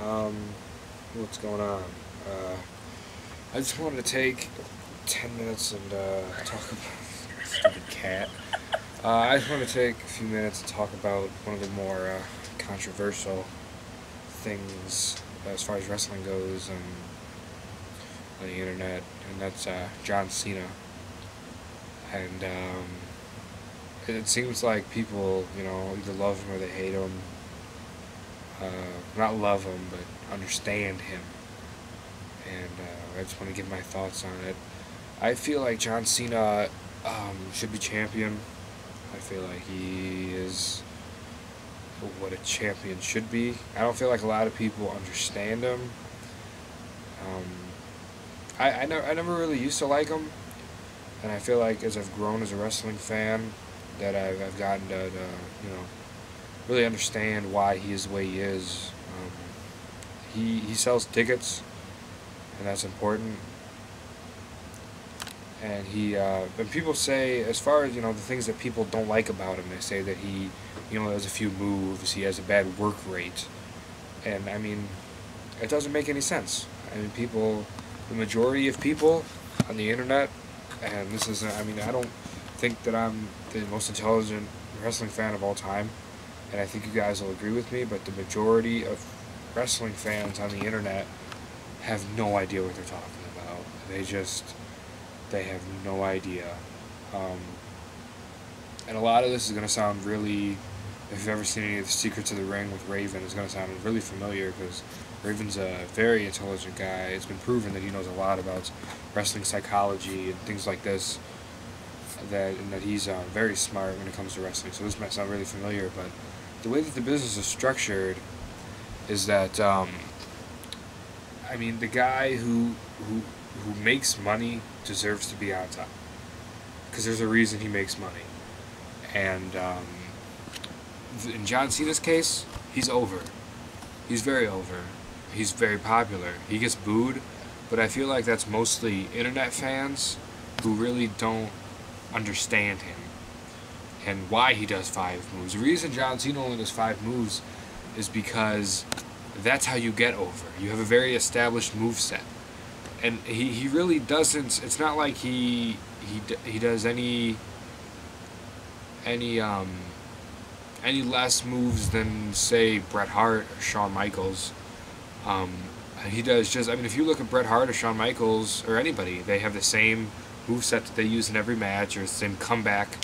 Um, what's going on? Uh, I just wanted to take 10 minutes and talk about stupid cat. I just want to take a few minutes to talk about one of the more controversial things as far as wrestling goes on the internet, and that's John Cena. And it seems like people, either love him or they hate him. Not love him, but understand him. And I just want to give my thoughts on it. I feel like John Cena should be champion. I feel like he is what a champion should be. I don't feel like a lot of people understand him. Um, I never really used to like him, and I feel like as I've grown as a wrestling fan, that I've gotten to really understand why he is the way he is. He sells tickets, and that's important. And and people say, as far as the things that people don't like about him, they say that he, has a few moves, he has a bad work rate, and I mean, it doesn't make any sense. I mean, the majority of people on the internet, and this is, I mean, I don't think that I'm the most intelligent wrestling fan of all time, and I think you guys will agree with me, but the majority of wrestling fans on the internet have no idea what they're talking about. They have no idea. Um, and a lot of this is going to sound really, if you've ever seen any of the Secrets of the Ring with Raven, it's going to sound really familiar because Raven's a very intelligent guy. It's been proven that he knows a lot about wrestling psychology and things like this, and that he's very smart when it comes to wrestling. So this might sound really familiar, but the way that the business is structured is that, I mean, the guy who makes money deserves to be on top, because there's a reason he makes money. And in John Cena's case, he's over. He's very over. He's very popular. He gets booed, but I feel like that's mostly internet fans who really don't understand him and why he does 5 moves. The reason John Cena only does 5 moves is because that's how you get over. You have a very established move set. And he really doesn't. It's not like he does any less moves than, say, Bret Hart or Shawn Michaels. He does just. I mean, if you look at Bret Hart or Shawn Michaels or anybody, they have the same move set that they use in every match, or the same comeback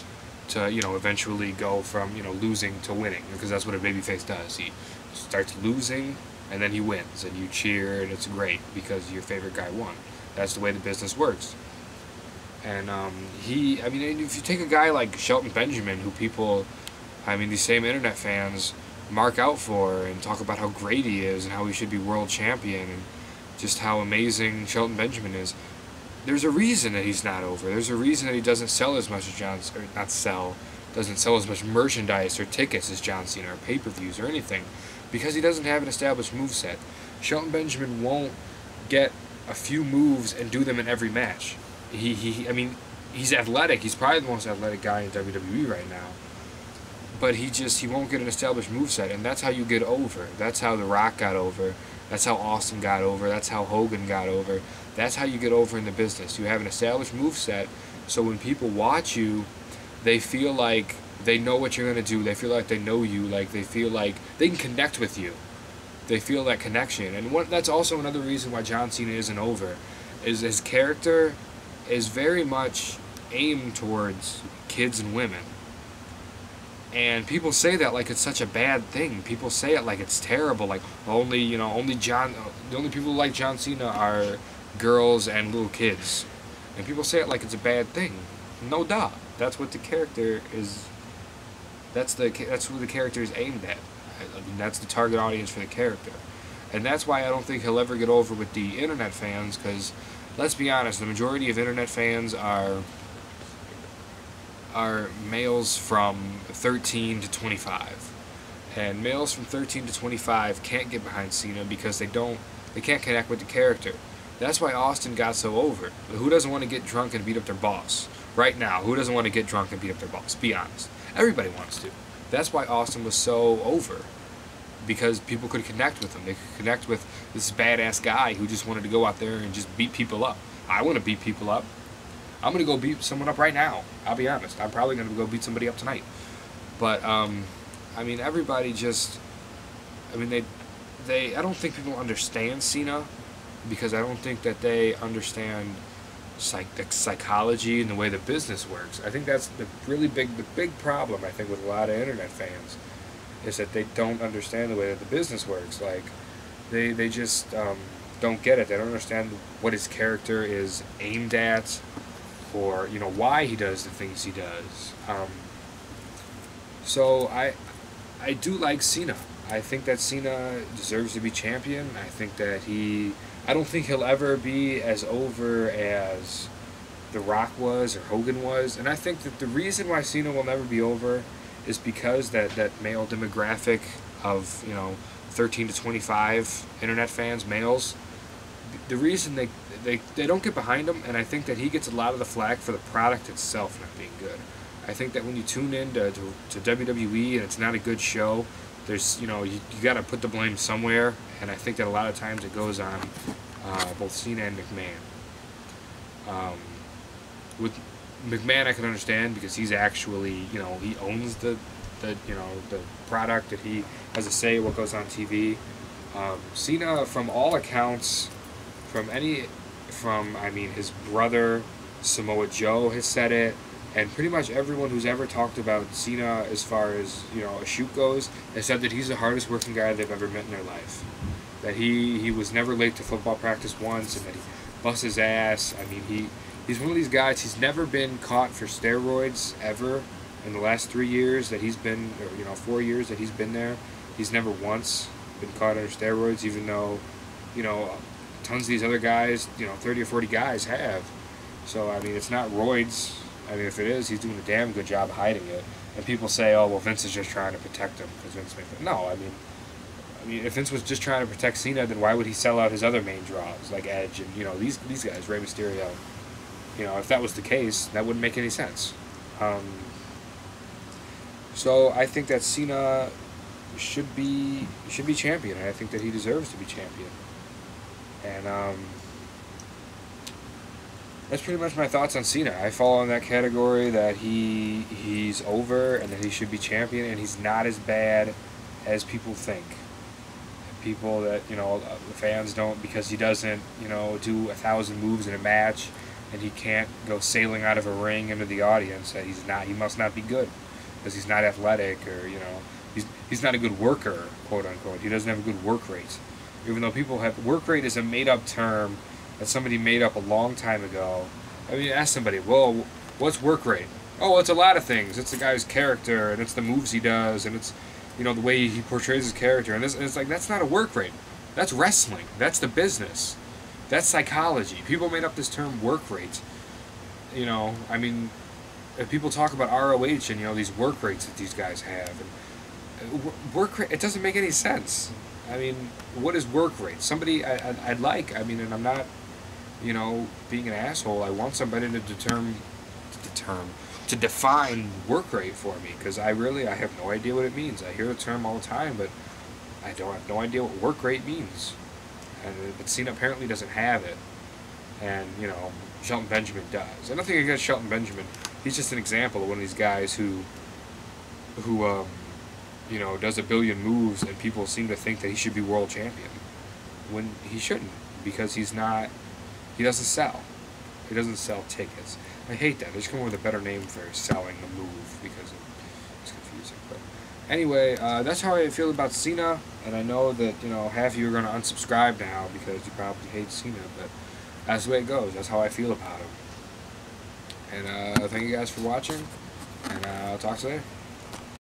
to eventually go from losing to winning, because that's what a babyface does. He starts losing, and then he wins, and you cheer, and it's great because your favorite guy won. That's the way the business works. And I mean, if you take a guy like Shelton Benjamin, who people, I mean, these same internet fans mark out for and talk about how great he is and how he should be world champion and just how amazing Shelton Benjamin is. There's a reason that he's not over. There's a reason that he doesn't sell as much as doesn't sell as much merchandise or tickets as John Cena or pay-per-views or anything, because he doesn't have an established moveset. Shelton Benjamin won't get a few moves and do them in every match. I mean, he's athletic. He's probably the most athletic guy in WWE right now. But he won't get an established moveset, and that's how you get over. That's how The Rock got over. That's how Austin got over. That's how Hogan got over. That's how you get over in the business. You have an established moveset, so when people watch you, they feel like they know what you're going to do. They feel like they know you. Like, they feel like they can connect with you. They feel that connection. And that's also another reason why John Cena isn't over, is his character is very much aimed towards kids and women. And people say that like it's such a bad thing. People say it like it's terrible. Like the only people who like John Cena are girls and little kids. And people say it like it's a bad thing. No duh. That's what the character is. That's who the character is aimed at. I mean, that's the target audience for the character. And that's why I don't think he'll ever get over with the internet fans, because let's be honest, the majority of internet fans are males from 13 to 25. And males from 13 to 25 can't get behind Cena because they can't connect with the character. That's why Austin got so over. Who doesn't want to get drunk and beat up their boss? Right now, who doesn't want to get drunk and beat up their boss? Be honest. Everybody wants to. That's why Austin was so over. because people could connect with him. They could connect with this badass guy who just wanted to go out there and just beat people up. I want to beat people up. I'm going to go beat someone up right now. I'll be honest. I'm probably going to go beat somebody up tonight. But, I mean, everybody just... I mean, I don't think people understand Cena, because I don't think that they understand the psychology and the way the business works. I think that's the big problem, I think, with a lot of internet fans, is that they don't understand the way that the business works. Like, they just don't get it. They don't understand what his character is aimed at, or, you know, why he does the things he does. So I do like Cena. I think that Cena deserves to be champion. I think that I don't think he'll ever be as over as The Rock was or Hogan was. And I think that the reason why Cena will never be over is because that male demographic of, you know, 13 to 25 internet fans, males, the reason they don't get behind him, and I think that he gets a lot of the flack for the product itself not being good. I think that when you tune in to WWE and it's not a good show, there's, you know, you got to put the blame somewhere, and I think that a lot of times it goes on both Cena and McMahon. With McMahon, I can understand, because he's actually, you know, he owns the you know, the product, that he has a say what goes on TV. Cena, from all accounts, I mean, his brother Samoa Joe has said it, and pretty much everyone who's ever talked about Cena as far as, you know, a shoot goes, has said that he's the hardest working guy they've ever met in their life. That he was never late to football practice once, and that he busts his ass. I mean, he's one of these guys, he's never been caught for steroids ever in the last 3 years that he's been, or, you know, 4 years that he's been there. He's never once been caught under steroids, even though, you know, tons of these other guys, you know, 30 or 40 guys have. So, I mean, it's not roids. I mean, if it is, he's doing a damn good job hiding it. And people say, oh, well, Vince is just trying to protect him, because Vince makes it. No, I mean, if Vince was just trying to protect Cena, then why would he sell out his other main draws, like Edge and, you know, these guys, Rey Mysterio? You know, if that was the case, that wouldn't make any sense. So I think that Cena should be champion, and I think that he deserves to be champion. And that's pretty much my thoughts on Cena. I fall in that category that he's over, and that he should be champion, and he's not as bad as people think. People that, you know, the fans don't, because he doesn't, you know, do 1,000 moves in a match, and he can't go sailing out of a ring into the audience, that he must not be good, because he's not athletic, or, you know, he's not a good worker, quote unquote. He doesn't have a good work rate. Even though people have, work rate is a made up term that somebody made up a long time ago. I mean, ask somebody, well, what's work rate? Oh, it's a lot of things. It's the guy's character, and it's the moves he does, and it's, you know, the way he portrays his character. And it's like, that's not a work rate. That's wrestling. That's the business. That's psychology. People made up this term work rate. You know, I mean, if people talk about ROH and, you know, these work rates that these guys have, and work rate, it doesn't make any sense. I mean, what is work rate? Somebody, I'd like, I mean, and I'm not, you know, being an asshole, I want somebody to define work rate for me, because I have no idea what it means. I hear the term all the time, but I have no idea what work rate means. But Cena apparently doesn't have it, and, you know, Shelton Benjamin does. And nothing against Shelton Benjamin. He's just an example of one of these guys who you know, does a billion moves, and people seem to think that he should be world champion, when he shouldn't, because he doesn't sell. He doesn't sell tickets. I hate that. They should come up with a better name for selling the move, because it's confusing. But anyway, that's how I feel about Cena, and I know that, you know, half of you are going to unsubscribe now because you probably hate Cena, but that's the way it goes. That's how I feel about him. And thank you guys for watching, and I'll talk to you later.